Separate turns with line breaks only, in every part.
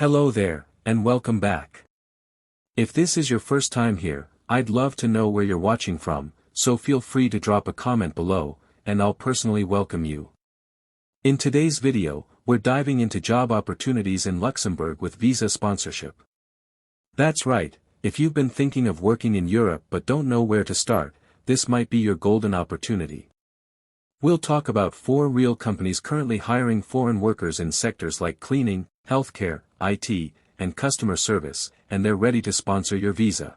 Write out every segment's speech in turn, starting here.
Hello there, and welcome back. If this is your first time here, I'd love to know where you're watching from, so feel free to drop a comment below, and I'll personally welcome you. In today's video, we're diving into job opportunities in Luxembourg with visa sponsorship. That's right, if you've been thinking of working in Europe but don't know where to start, this might be your golden opportunity. We'll talk about 4 real companies currently hiring foreign workers in sectors like cleaning, healthcare, IT, and customer service, and they're ready to sponsor your visa.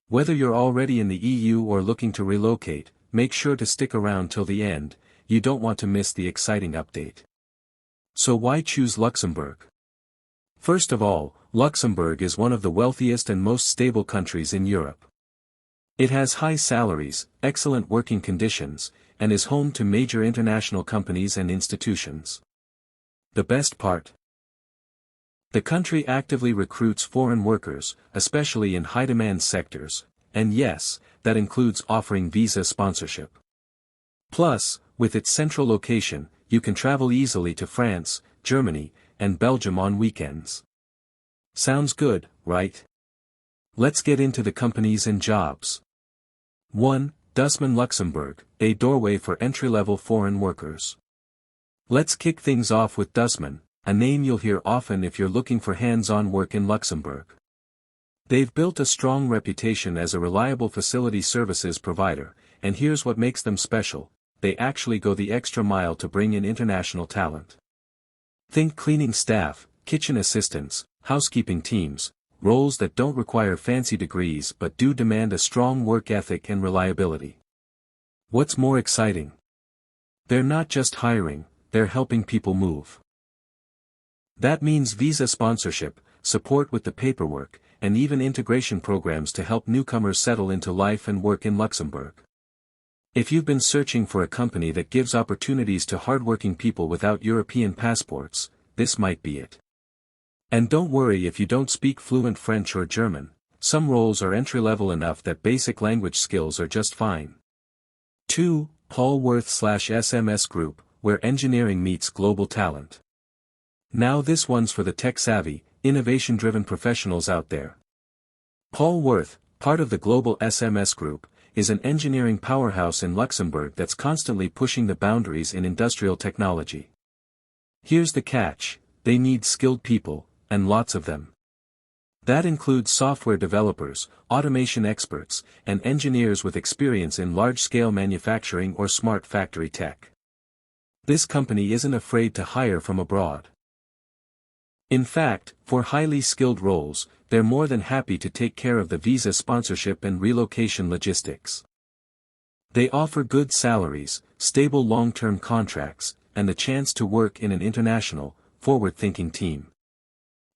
Whether you're already in the EU or looking to relocate, make sure to stick around till the end, you don't want to miss the exciting update. So why choose Luxembourg? First of all, Luxembourg is one of the wealthiest and most stable countries in Europe. It has high salaries, excellent working conditions, and is home to major international companies and institutions. The best part? The country actively recruits foreign workers, especially in high-demand sectors, and yes, that includes offering visa sponsorship. Plus, with its central location, you can travel easily to France, Germany, and Belgium on weekends. Sounds good, right? Let's get into the companies and jobs. 1. Dussmann Luxembourg, a doorway for entry-level foreign workers. Let's kick things off with Dussmann, a name you'll hear often if you're looking for hands-on work in Luxembourg. They've built a strong reputation as a reliable facility services provider, and here's what makes them special: they actually go the extra mile to bring in international talent. Think cleaning staff, kitchen assistants, housekeeping teams, roles that don't require fancy degrees but do demand a strong work ethic and reliability. What's more exciting? They're not just hiring, they're helping people move. That means visa sponsorship, support with the paperwork, and even integration programs to help newcomers settle into life and work in Luxembourg. If you've been searching for a company that gives opportunities to hardworking people without European passports, this might be it. And don't worry if you don't speak fluent French or German, some roles are entry-level enough that basic language skills are just fine. 2. Paul Worth/SMS Group, where engineering meets global talent. Now this one's for the tech-savvy, innovation-driven professionals out there. Paul Worth, part of the global SMS Group, is an engineering powerhouse in Luxembourg that's constantly pushing the boundaries in industrial technology. Here's the catch: they need skilled people, and lots of them. That includes software developers, automation experts, and engineers with experience in large-scale manufacturing or smart factory tech. This company isn't afraid to hire from abroad. In fact, for highly skilled roles, they're more than happy to take care of the visa sponsorship and relocation logistics. They offer good salaries, stable long-term contracts, and the chance to work in an international, forward-thinking team.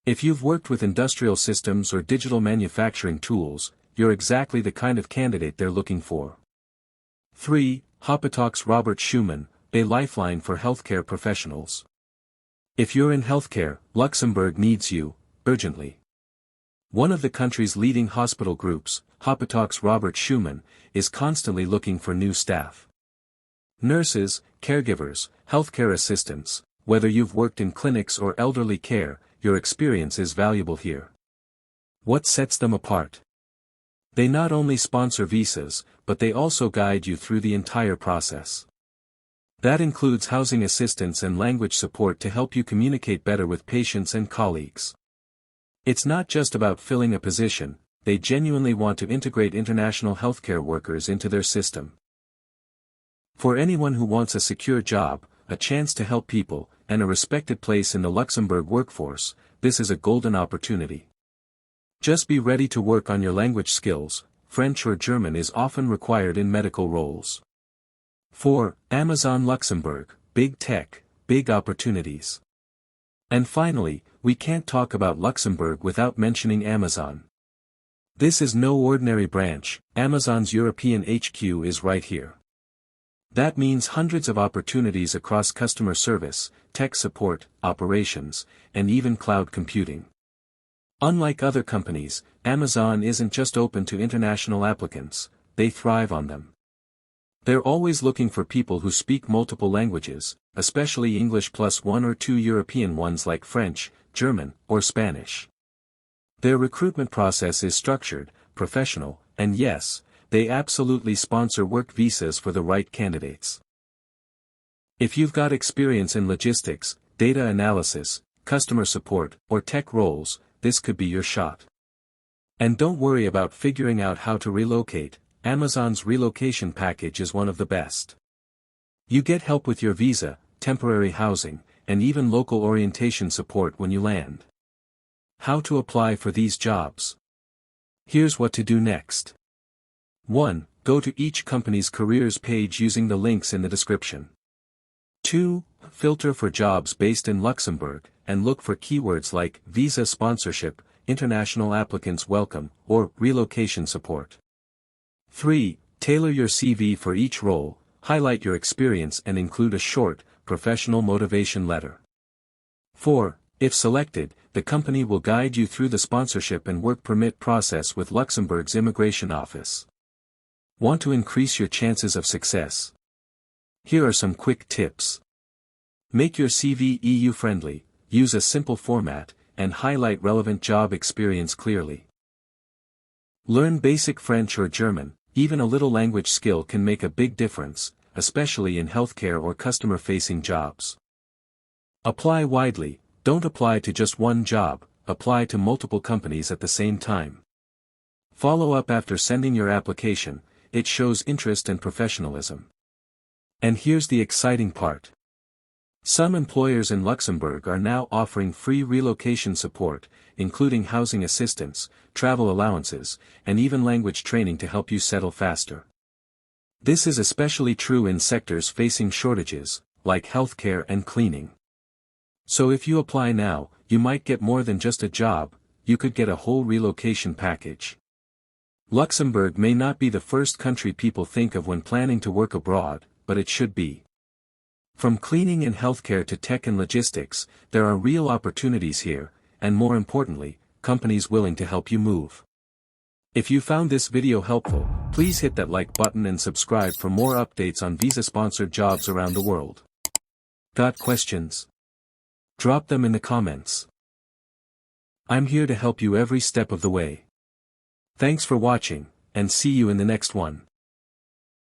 If you've worked with industrial systems or digital manufacturing tools, you're exactly the kind of candidate they're looking for. 3. Hopetox Robert Schumann, a lifeline for healthcare professionals. If you're in healthcare, Luxembourg needs you, urgently. One of the country's leading hospital groups, Hopetox Robert Schumann, is constantly looking for new staff. Nurses, caregivers, healthcare assistants, whether you've worked in clinics or elderly care, your experience is valuable here. What sets them apart? They not only sponsor visas, but they also guide you through the entire process. That includes housing assistance and language support to help you communicate better with patients and colleagues. It's not just about filling a position, they genuinely want to integrate international healthcare workers into their system. For anyone who wants a secure job, a chance to help people, and a respected place in the Luxembourg workforce, this is a golden opportunity. Just be ready to work on your language skills. French or German is often required in medical roles. 4. Amazon Luxembourg, big tech, big opportunities. And finally, we can't talk about Luxembourg without mentioning Amazon. This is no ordinary branch, Amazon's European HQ is right here. That means hundreds of opportunities across customer service, tech support, operations, and even cloud computing. Unlike other companies, Amazon isn't just open to international applicants, they thrive on them. They're always looking for people who speak multiple languages, especially English plus 1 or 2 European ones like French, German, or Spanish. Their recruitment process is structured, professional, and yes, they absolutely sponsor work visas for the right candidates. If you've got experience in logistics, data analysis, customer support, or tech roles, this could be your shot. And don't worry about figuring out how to relocate, Amazon's relocation package is one of the best. You get help with your visa, temporary housing, and even local orientation support when you land. How to apply for these jobs? Here's what to do next. 1. Go to each company's careers page using the links in the description. 2. Filter for jobs based in Luxembourg, and look for keywords like visa sponsorship, international applicants welcome, or relocation support. 3. Tailor your CV for each role, highlight your experience and include a short, professional motivation letter. 4. If selected, the company will guide you through the sponsorship and work permit process with Luxembourg's immigration office. Want to increase your chances of success? Here are some quick tips. Make your CV EU-friendly, use a simple format, and highlight relevant job experience clearly. Learn basic French or German, even a little language skill can make a big difference, especially in healthcare or customer-facing jobs. Apply widely, don't apply to just one job, apply to multiple companies at the same time. Follow up after sending your application, it shows interest and professionalism. And here's the exciting part. Some employers in Luxembourg are now offering free relocation support, including housing assistance, travel allowances, and even language training to help you settle faster. This is especially true in sectors facing shortages, like healthcare and cleaning. So if you apply now, you might get more than just a job, you could get a whole relocation package. Luxembourg may not be the first country people think of when planning to work abroad, but it should be. From cleaning and healthcare to tech and logistics, there are real opportunities here, and more importantly, companies willing to help you move. If you found this video helpful, please hit that like button and subscribe for more updates on visa-sponsored jobs around the world. Got questions? Drop them in the comments. I'm here to help you every step of the way. Thanks for watching, and see you in the next one.